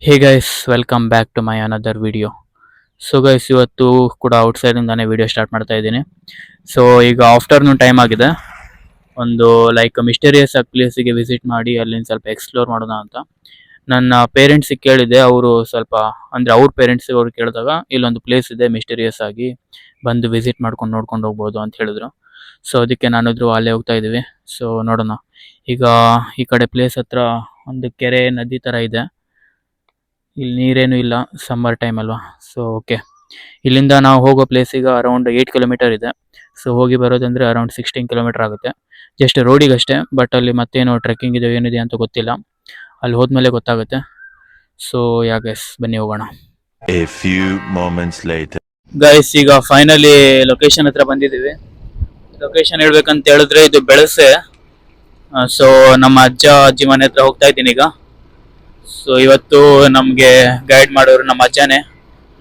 Hey guys, welcome back to my another video. So guys, ಇವತ್ತು ಕೂಡ ಔಟ್ಸೈಡಿಂದಾನೇ video start ಮಾಡ್ತಾ ಇದ್ದೀನಿ. ಸೊ ಈಗ ಆಫ್ಟರ್ನೂನ್ ಟೈಮ್ ಆಗಿದೆ. ಒಂದು ಲೈಕ್ ಮಿಸ್ಟೀರಿಯಸ್ ಆಗಿ ಪ್ಲೇಸಿಗೆ ವಿಸಿಟ್ ಮಾಡಿ ಅಲ್ಲಿಂದ ಸ್ವಲ್ಪ ಎಕ್ಸ್ಪ್ಲೋರ್ ಮಾಡೋಣ ಅಂತ ನನ್ನ ಪೇರೆಂಟ್ಸಿಗೆ ಕೇಳಿದೆ. ಅವರು ಸ್ವಲ್ಪ ಅಂದರೆ ಅವ್ರ ಪೇರೆಂಟ್ಸಿಗೆ ಅವ್ರು ಕೇಳಿದಾಗ ಇಲ್ಲೊಂದು ಪ್ಲೇಸ್ ಇದೆ ಮಿಸ್ಟೀರಿಯಸ್ ಆಗಿ, ಬಂದು ವಿಸಿಟ್ ಮಾಡ್ಕೊಂಡು ನೋಡ್ಕೊಂಡು ಹೋಗ್ಬೋದು ಅಂತ ಹೇಳಿದ್ರು. ಸೊ ಅದಕ್ಕೆ ನಾನಿದ್ರು ಅಲ್ಲೇ ಹೋಗ್ತಾ ಇದ್ದೀವಿ. ಸೊ ನೋಡೋಣ. ಈಗ ಈ ಕಡೆ ಪ್ಲೇಸ್ ಹತ್ರ ಒಂದು ಕೆರೆ ನದಿ ಥರ ಇದೆ. ಇಲ್ಲಿ ನೀರೇನು ಇಲ್ಲ, ಸಮ್ಮರ್ ಟೈಮ್ ಅಲ್ವಾ. ಸೊ ಓಕೆ, ಇಲ್ಲಿಂದ ನಾವು ಹೋಗೋ ಪ್ಲೇಸಿಗೆ ಅರೌಂಡ್ 8 ಕಿಲೋಮೀಟರ್ ಇದೆ. ಸೊ ಹೋಗಿ ಬರೋದಂದರೆ ಅರೌಂಡ್ 16 ಕಿಲೋಮೀಟರ್ ಆಗುತ್ತೆ. ಜಸ್ಟ್ ರೋಡಿಗಷ್ಟೇ, ಬಟ್ ಅಲ್ಲಿ ಮತ್ತೇನು ಟ್ರೆಕ್ಕಿಂಗ್ ಇದೆ ಏನಿದೆ ಅಂತ ಗೊತ್ತಿಲ್ಲ. ಅಲ್ಲಿ ಹೋದ್ಮೇಲೆ ಗೊತ್ತಾಗುತ್ತೆ. ಸೊ ಯಾ ಗೈಸ್, ಬನ್ನಿ ಹೋಗೋಣ. A few moments later. Guys, ಈಗ ಫೈನಲಿ ಲೊಕೇಶನ್ ಹತ್ರ ಬಂದಿದ್ದೀವಿ. ಲೊಕೇಶನ್ ಹೇಳ್ಬೇಕಂತ ಹೇಳಿದ್ರೆ ಇದು ಬೆಳಸೆ. ಸೊ ನಮ್ಮ ಅಜ್ಜ ಅಜ್ಜಿ ಮನೆ ಹತ್ರ ಹೋಗ್ತಾ ಇದ್ದೀನಿ ಈಗ. ಸೊ ಇವತ್ತು ನಮಗೆ ಗೈಡ್ ಮಾಡೋರು ನಮ್ಮ ಅಜ್ಜನೇ.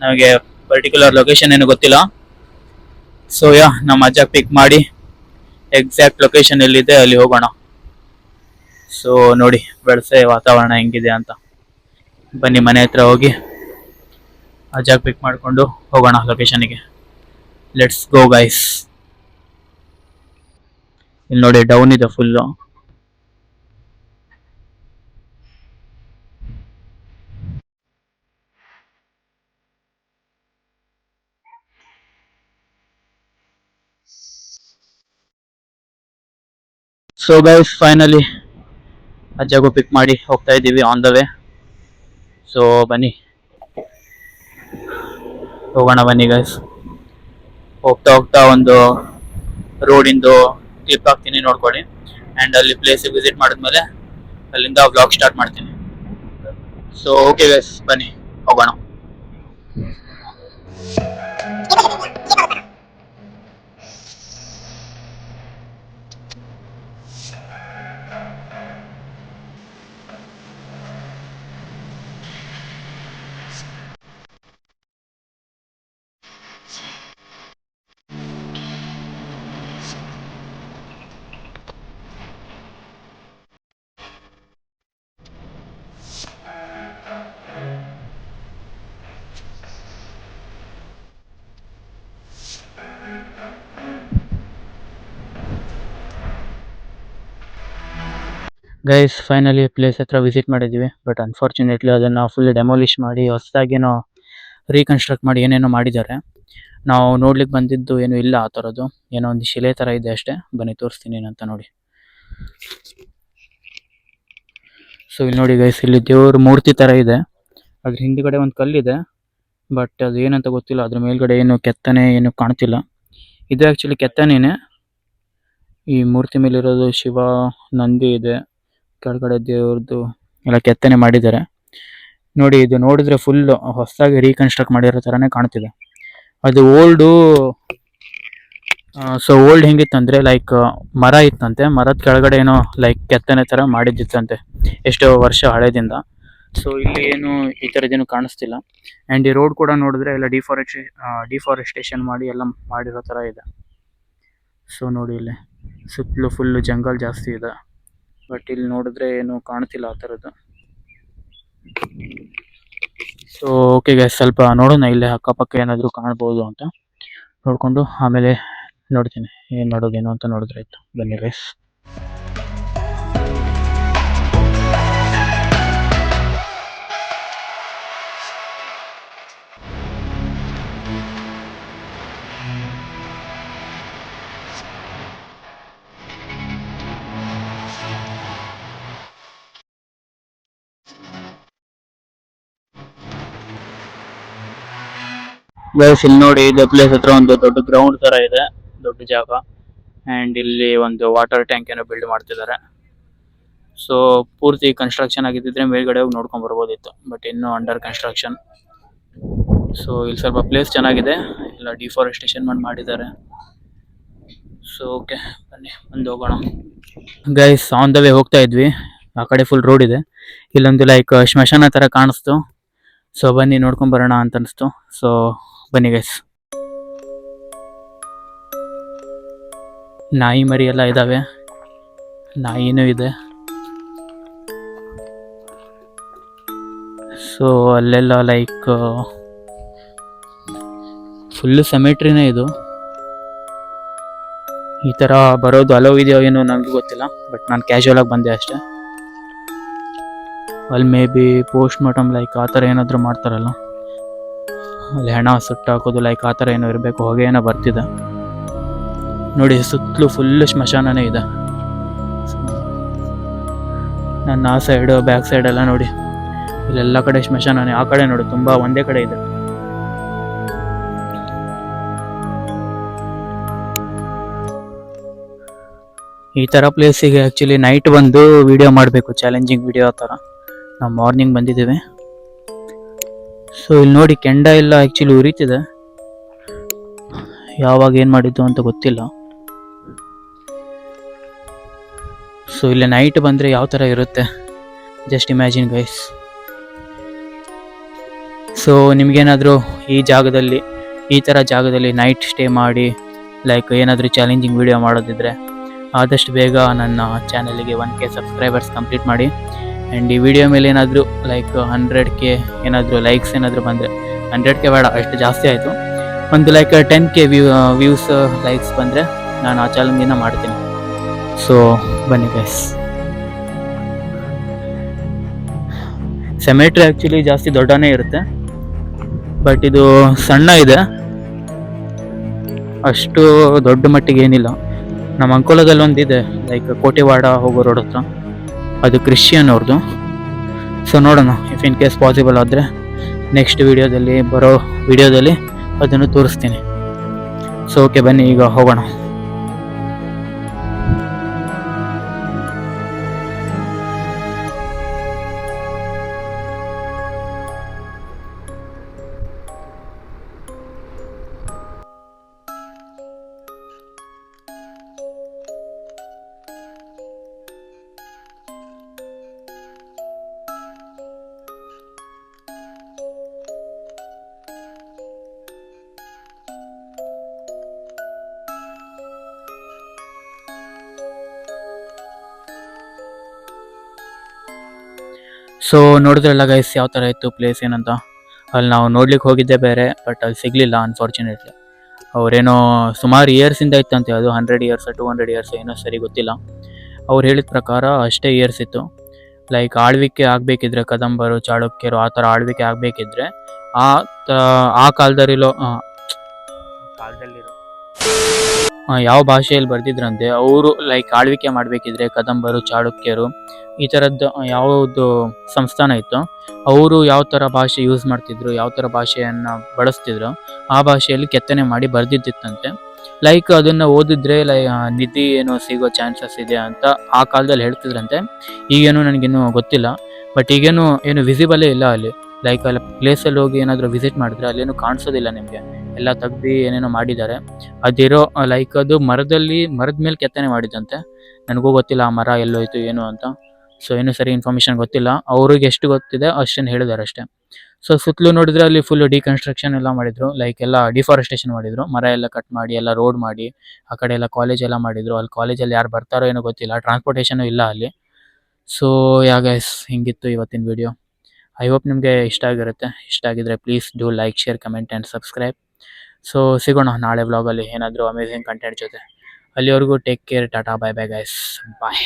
ನಮಗೆ ಪರ್ಟಿಕ್ಯುಲರ್ ಲೊಕೇಶನ್ ಏನು ಗೊತ್ತಿಲ್ಲ. ಸೊ ನಮ್ಮ ಅಜ್ಜ ಪಿಕ್ ಮಾಡಿ ಎಕ್ಸಾಕ್ಟ್ ಲೊಕೇಶನ್ ಎಲ್ಲಿದೆ ಅಲ್ಲಿ ಹೋಗೋಣ. ಸೊ ನೋಡಿ ಬೆಳಸೆ ವಾತಾವರಣ ಹೆಂಗಿದೆ ಅಂತ. ಬನ್ನಿ ಮನೆ ಹತ್ರ ಹೋಗಿ ಅಜ್ಜ ಪಿಕ್ ಮಾಡಿಕೊಂಡು ಹೋಗೋಣ ಲೊಕೇಶನ್ಗೆ. Let's go guys. ಇಲ್ಲಿ ನೋಡಿ ಡೌನ್ ಇದೆ ಫುಲ್ಲು. ಸೊ ಗೈಸ್, ಫೈನಲಿ ಅಜ್ಜಗೂ ಪಿಕ್ ಮಾಡಿ ಹೋಗ್ತಾ ಇದ್ದೀವಿ, ಆನ್ ದ ವೇ. ಸೊ ಬನ್ನಿ ಹೋಗೋಣ. ಬನ್ನಿ ಗೈಸ್, ಹೋಗ್ತಾ ಹೋಗ್ತಾ ಒಂದು ರೋಡಿಂದು ಕ್ಲಿಪ್ ಹಾಕ್ತೀನಿ, ನೋಡ್ಕೊಳ್ಳಿ. ಆ್ಯಂಡ್ ಅಲ್ಲಿ ಪ್ಲೇಸಿಗೆ ವಿಸಿಟ್ ಮಾಡಿದ್ಮೇಲೆ ಅಲ್ಲಿಂದ ವ್ಲಾಗ್ ಸ್ಟಾರ್ಟ್ ಮಾಡ್ತೀನಿ. ಸೊ ಓಕೆ ಗೈಸ್, ಬನ್ನಿ ಹೋಗೋಣ. ಗೈಸ್, ಫೈನಲಿ ಪ್ಲೇಸ್ ಹತ್ರ ವಿಸಿಟ್ ಮಾಡಿದ್ದೀವಿ. ಬಟ್ ಅನ್ಫಾರ್ಚುನೇಟ್ಲಿ ಅದನ್ನು ಫುಲ್ ಡೆಮೋಲಿಷ್ ಮಾಡಿ ಹೊಸದಾಗೇನೋ ರೀಕನ್ಸ್ಟ್ರಕ್ಟ್ ಮಾಡಿ ಏನೇನೋ ಮಾಡಿದ್ದಾರೆ. ನಾವು ನೋಡ್ಲಿಕ್ಕೆ ಬಂದಿದ್ದು ಏನು ಇಲ್ಲ ಆ ಥರದ್ದು. ಏನೋ ಒಂದು ಶಿಲೆ ಥರ ಇದೆ ಅಷ್ಟೇ. ಬನ್ನಿ ತೋರಿಸ್ತೀನಿ ಏನಂತ ನೋಡಿ. ಸೊ ಇಲ್ಲಿ ನೋಡಿ ಗೈಸ್, ಇಲ್ಲಿ ದೇವ್ರ ಮೂರ್ತಿ ಥರ ಇದೆ. ಅದ್ರ ಹಿಂದ್ಗಡೆ ಒಂದು ಕಲ್ಲಿದೆ, ಬಟ್ ಅದು ಏನಂತ ಗೊತ್ತಿಲ್ಲ. ಅದ್ರ ಮೇಲ್ಗಡೆ ಏನು ಕೆತ್ತನೆ ಏನು ಕಾಣ್ತಿಲ್ಲ. ಇದು ಆ್ಯಕ್ಚುಲಿ ಕೆತ್ತನೆನೇ. ಈ ಮೂರ್ತಿ ಮೇಲಿರೋದು ಶಿವ, ನಂದಿ ಇದೆ, ಕೆಳಗಡೆ ದೇವ್ರದ್ದು ಎಲ್ಲ ಕೆತ್ತನೆ ಮಾಡಿದ್ದಾರೆ. ನೋಡಿ, ಇದು ನೋಡಿದ್ರೆ ಫುಲ್ ಹೊಸದಾಗಿ ರೀಕನ್ಸ್ಟ್ರಕ್ಟ್ ಮಾಡಿರೋ ಥರನೇ ಕಾಣ್ತಿದೆ. ಅದು ಓಲ್ಡು. ಸೊ ಓಲ್ಡ್ ಹೆಂಗಿತ್ತಂದರೆ ಲೈಕ್ ಮರ ಇತ್ತಂತೆ, ಮರದ ಕೆಳಗಡೆ ಏನೋ ಲೈಕ್ ಕೆತ್ತನೆ ಥರ ಮಾಡಿದ್ದಿತ್ತಂತೆ ಎಷ್ಟೋ ವರ್ಷ ಹಳೆದಿಂದ. ಸೊ ಇಲ್ಲಿ ಏನು ಈ ಥರದ್ದೇನು ಕಾಣಿಸ್ತಿಲ್ಲ. ಆ್ಯಂಡ್ ಈ ರೋಡ್ ಕೂಡ ನೋಡಿದ್ರೆ ಎಲ್ಲ ಡಿಫಾರೆಸ್ಟೇಷನ್ ಮಾಡಿ ಎಲ್ಲ ಮಾಡಿರೋ ಥರ ಇದೆ. ಸೊ ನೋಡಿ, ಇಲ್ಲಿ ಸುತ್ತಲೂ ಫುಲ್ಲು ಜಂಗಲ್ ಜಾಸ್ತಿ ಇದೆ. ಬಟ್ ಇಲ್ಲಿ ನೋಡಿದ್ರೆ ಏನು ಕಾಣ್ತಿಲ್ಲ ಆ ಥರದ್ದು. ಸೊ ಓಕೆ ಗೈಸ್, ಸ್ವಲ್ಪ ನೋಡೋಣ ಇಲ್ಲೇ ಅಕ್ಕಪಕ್ಕ ಏನಾದರೂ ಕಾಣ್ಬೋದು ಅಂತ ನೋಡಿಕೊಂಡು ಆಮೇಲೆ ನೋಡ್ತೀನಿ ಏನು ಮಾಡೋದೇನು ಅಂತ ನೋಡಿದ್ರೆ ಆಯಿತು. ಬನ್ನಿ ಗೈಸ್. ಗೈಸ್, ಇಲ್ಲಿ ನೋಡಿ, ಇದು ಪ್ಲೇಸ್ ಹತ್ರ ಒಂದು ದೊಡ್ಡ ಗ್ರೌಂಡ್ ತರ ಇದೆ, ದೊಡ್ಡ ಜಾಗ. ಆ್ಯಂಡ್ ಇಲ್ಲಿ ಒಂದು ವಾಟರ್ ಟ್ಯಾಂಕ್ ಏನೋ ಬಿಲ್ಡ್ ಮಾಡ್ತಿದ್ದಾರೆ. ಸೊ ಪೂರ್ತಿ ಕನ್ಸ್ಟ್ರಕ್ಷನ್ ಆಗಿದ್ದಿದ್ರೆ ಮೇಲ್ಗಡೆ ಹೋಗಿ ನೋಡ್ಕೊಂಡ್ ಬರ್ಬೋದಿತ್ತು, ಬಟ್ ಇನ್ನೂ ಅಂಡರ್ ಕನ್ಸ್ಟ್ರಕ್ಷನ್. ಸೊ ಇಲ್ಲಿ ಸ್ವಲ್ಪ ಪ್ಲೇಸ್ ಚೆನ್ನಾಗಿದೆ, ಎಲ್ಲ ಡಿಫಾರೆಸ್ಟೇಷನ್ ಮಾಡಿದ್ದಾರೆ. ಸೊ ಓಕೆ, ಬನ್ನಿ ಮುಂದೆ ಹೋಗೋಣ. ಗೈಸ್, ಆನ್ ದ ವೇ ಹೋಗ್ತಾ ಇದ್ವಿ. ಆ ಕಡೆ ಫುಲ್ ರೋಡ್ ಇದೆ, ಇಲ್ಲೊಂದು ಲೈಕ್ ಸ್ಮಶಾನ ಥರ ಕಾಣಿಸ್ತು. ಸೊ ಬನ್ನಿ ನೋಡ್ಕೊಂಡ್ ಬರೋಣ ಅಂತ ಅನಿಸ್ತು. ಸೊ ಬನ್ನಿ ಗೈಸ್. ನಾಯಿ ಮರಿ ಎಲ್ಲ ಇದ್ದಾವೆ, ನಾಯಿನೂ ಇದೆ. ಸೊ ಅಲ್ಲೆಲ್ಲ ಲೈಕ್ ಫುಲ್ಲು ಸೆಮೆಟ್ರಿನೇ ಇದು. ಈ ಥರ ಬರೋದು ಅಲೋ ಇದೆಯೋ ಏನೋ ನನಗೆ ಗೊತ್ತಿಲ್ಲ, ಬಟ್ ನಾನು ಕ್ಯಾಶುವಲ್ ಆಗಿ ಬಂದೆ ಅಷ್ಟೇ. ಅಲ್ಲಿ may be post mortem like ಆ ಥರ ಏನಾದರೂ ಮಾಡ್ತಾರಲ್ಲ, ಅಲ್ಲಿ ಹೆಣ ಸುಟ್ಟಾಕೋದು ಲೈಕ್ ಆ ಥರ ಏನೋ ಇರಬೇಕು, ಹೊಗೆ ಏನೋ ಬರ್ತಿದೆ ನೋಡಿ. ಸುತ್ತಲೂ ಫುಲ್ಲು ಸ್ಮಶಾನನೇ ಇದೆ. ನನ್ನ ಆ ಸೈಡು ಬ್ಯಾಕ್ ಸೈಡ್ ಎಲ್ಲ ನೋಡಿ, ಇಲ್ಲೆಲ್ಲ ಕಡೆ ಸ್ಮಶಾನನೇ. ಆ ಕಡೆ ನೋಡಿ ತುಂಬ ಒಂದೇ ಕಡೆ ಇದೆ. ಈ ಥರ ಪ್ಲೇಸಿಗೆ ಆ್ಯಕ್ಚುಲಿ ನೈಟ್ ಬಂದು ವಿಡಿಯೋ ಮಾಡಬೇಕು, ಚಾಲೆಂಜಿಂಗ್ ವಿಡಿಯೋ ಆ ಥರ. ನಾವು ಮಾರ್ನಿಂಗ್ ಬಂದಿದ್ದೀವಿ. ಸೊ ಇಲ್ಲಿ ನೋಡಿ ಕೆಂಡ ಎಲ್ಲ ಆ್ಯಕ್ಚುಲಿ ಉರಿತಿದೆ, ಯಾವಾಗ ಏನು ಮಾಡಿದ್ದು ಅಂತ ಗೊತ್ತಿಲ್ಲ. ಸೊ ಇಲ್ಲಿ ನೈಟ್ ಬಂದರೆ ಯಾವ ಥರ ಇರುತ್ತೆ ಜಸ್ಟ್ ಇಮ್ಯಾಜಿನ್ ಗೈಸ್. ಸೊ ನಿಮಗೇನಾದರೂ ಈ ಥರ ಜಾಗದಲ್ಲಿ ನೈಟ್ ಸ್ಟೇ ಮಾಡಿ ಲೈಕ್ ಏನಾದರೂ ಚಾಲೆಂಜಿಂಗ್ ವಿಡಿಯೋ ಮಾಡೋದಿದ್ರೆ ಆದಷ್ಟು ಬೇಗ ನನ್ನ ಚಾನಲಿಗೆ 1K ಸಬ್ಸ್ಕ್ರೈಬರ್ಸ್ ಕಂಪ್ಲೀಟ್ ಮಾಡಿ. ಆ್ಯಂಡ್ ಈ ವಿಡಿಯೋ ಮೇಲೆ ಏನಾದರೂ ಲೈಕ್ 100K ಏನಾದರೂ ಲೈಕ್ಸ್ ಏನಾದರೂ ಬಂದರೆ, 100K ಬೇಡ ಅಷ್ಟು ಜಾಸ್ತಿ ಆಯಿತು, ಒಂದು ಲೈಕ್ 10K ವ್ಯೂಸ್ ಲೈಕ್ಸ್ ಬಂದರೆ ನಾನು ಆ ಚಾಲೆಂಜಿನ ಮಾಡ್ತೀನಿ. ಸೊ ಬನ್ನಿ ಗೈಸ್. ಸೆಮೆಟ್ರಿ ಆ್ಯಕ್ಚುಲಿ ಜಾಸ್ತಿ ದೊಡ್ಡನೇ ಇರುತ್ತೆ, ಬಟ್ ಇದು ಸಣ್ಣ ಇದೆ, ಅಷ್ಟು ದೊಡ್ಡ ಮಟ್ಟಿಗೆ ಏನಿಲ್ಲ. ನಮ್ಮ ಅಂಕೋಲದಲ್ಲಿ ಒಂದಿದೆ ಲೈಕ್ ಕೋಟೆವಾಡ ಹೋಗೋ ರೋಡ್ ಹತ್ರ, ಅದು ಕ್ರಿಶ್ಚಿಯನ್ ಅವ್ರದ್ದು. ಸೊ ನೋಡೋಣ, ಇಫ್ ಇನ್ ಕೇಸ್ ಪಾಸಿಬಲ್ ಆದರೆ ನೆಕ್ಸ್ಟ್ ಬರೋ ವಿಡಿಯೋದಲ್ಲಿ ಅದನ್ನು ತೋರಿಸ್ತೀನಿ. ಸೊ ಓಕೆ ಬನ್ನಿ ಈಗ ಹೋಗೋಣ. ಸೊ ನೋಡಿದ್ರಲ್ಲ ಗೈಸ್ ಯಾವ ಥರ ಇತ್ತು ಪ್ಲೇಸ್ ಏನಂತ. ಅಲ್ಲಿ ನಾವು ನೋಡ್ಲಿಕ್ಕೆ ಹೋಗಿದ್ದೆ ಬೇರೆ, ಬಟ್ ಅಲ್ಲಿ ಸಿಗಲಿಲ್ಲ ಅನ್ಫಾರ್ಚುನೇಟ್ಲಿ. ಅವರೇನೋ ಸುಮಾರು ಇಯರ್ಸಿಂದ ಇತ್ತಂತೆ, ಅದು 100 ಇಯರ್ಸ್ 200 ಇಯರ್ಸ್ ಏನೋ ಸರಿ ಗೊತ್ತಿಲ್ಲ. ಅವ್ರು ಹೇಳಿದ ಪ್ರಕಾರ ಅಷ್ಟೇ ಇಯರ್ಸ್ ಇತ್ತು. ಲೈಕ್ ಆಳ್ವಿಕೆ ಆಗಬೇಕಿದ್ರೆ ಕದಂಬರು ಚಾಳುಕ್ಯರು ಆ ಥರ ಆಳ್ವಿಕೆ ಆಗಬೇಕಿದ್ರೆ ಆ ಕಾಲದಲ್ಲಿರೋ ಯಾವ ಭಾಷೆಯಲ್ಲಿ ಬರ್ದಿದ್ರಂತೆ ಅವರು ಲೈಕ್ ಆಳ್ವಿಕೆ ಮಾಡಬೇಕಿದ್ರೆ ಕದಂಬರು ಚಾಳುಕ್ಯರು ಈ ಥರದ್ದು ಯಾವುದು ಸಂಸ್ಥಾನ ಇತ್ತು, ಅವರು ಯಾವ ಥರ ಭಾಷೆ ಯೂಸ್ ಮಾಡ್ತಿದ್ರು, ಯಾವ ಥರ ಭಾಷೆಯನ್ನು ಬಳಸ್ತಿದ್ರು ಆ ಭಾಷೆಯಲ್ಲಿ ಕೆತ್ತನೆ ಮಾಡಿ ಬರ್ದಿದ್ದಿತ್ತಂತೆ. ಲೈಕ್ ಅದನ್ನು ಓದಿದ್ರೆ ನಿಧಿ ಏನೋ ಸಿಗೋ ಚಾನ್ಸಸ್ ಇದೆ ಅಂತ ಆ ಕಾಲದಲ್ಲಿ ಹೇಳ್ತಿದ್ರಂತೆ. ಈಗೇನು ನನಗೇನು ಗೊತ್ತಿಲ್ಲ, ಬಟ್ ಈಗೇನು ಏನು ವಿಸಿಬಲೇ ಇಲ್ಲ ಅಲ್ಲಿ. ಲೈಕ್ ಅಲ್ಲಿ ಪ್ಲೇಸಲ್ಲಿ ಹೋಗಿ ಏನಾದರೂ ವಿಸಿಟ್ ಮಾಡಿದ್ರೆ ಅಲ್ಲೇನು ಕಾಣಿಸೋದಿಲ್ಲ ನಿಮಗೆ, ಎಲ್ಲ ತೆಗ್ದು ಏನೇನೋ ಮಾಡಿದ್ದಾರೆ. ಅದಿರೋ ಲೈಕ್ ಅದು ಮರದ ಮೇಲೆ ಕೆತ್ತನೆ ಮಾಡಿದಂತೆ. ನನಗೂ ಗೊತ್ತಿಲ್ಲ ಆ ಮರ ಎಲ್ಲೋಯ್ತು ಏನು ಅಂತ. ಸೊ ಏನು ಸರಿ ಇನ್ಫಾರ್ಮೇಷನ್ ಗೊತ್ತಿಲ್ಲ, ಅವ್ರಿಗೆ ಎಷ್ಟು ಗೊತ್ತಿದೆ ಅಷ್ಟನ್ನು ಹೇಳಿದ್ದಾರೆ ಅಷ್ಟೇ. ಸೊ ಸುತ್ತಲೂ ನೋಡಿದ್ರೆ ಅಲ್ಲಿ ಫುಲ್ ಡಿಕನ್ಸ್ಟ್ರಕ್ಷನ್ ಎಲ್ಲ ಮಾಡಿದ್ರು, ಲೈಕ್ ಎಲ್ಲ ಡಿಫಾರೆಸ್ಟೇಷನ್ ಮಾಡಿದ್ರು, ಮರ ಎಲ್ಲ ಕಟ್ ಮಾಡಿ ಎಲ್ಲ ರೋಡ್ ಮಾಡಿ ಆ ಕಡೆ ಎಲ್ಲ ಕಾಲೇಜ್ ಎಲ್ಲ ಮಾಡಿದ್ರು. ಅಲ್ಲಿ ಕಾಲೇಜಲ್ಲಿ ಯಾರು ಬರ್ತಾರೋ ಏನೋ ಗೊತ್ತಿಲ್ಲ, ಟ್ರಾನ್ಸ್ಪೋರ್ಟೇಷನು ಇಲ್ಲ ಅಲ್ಲಿ. ಸೊ ಗೈಸ್ ಹಿಂಗಿತ್ತು ಇವತ್ತಿನ ವಿಡಿಯೋ. ಐ ಹೋಪ್ ನಿಮಗೆ ಇಷ್ಟ ಆಗಿರುತ್ತೆ. ಇಷ್ಟ ಆಗಿದ್ರೆ please do like, share, comment and subscribe. So ಸಿಗೋಣ ನಾಳೆ ವ್ಲಾಗಲ್ಲಿ ಏನಾದರೂ ಅಮೇಝಿಂಗ್ ಕಂಟೆಂಟ್ ಜೊತೆ. ಅಲ್ಲಿವರೆಗೂ take care, tata, bye bye guys, ಬಾಯ್.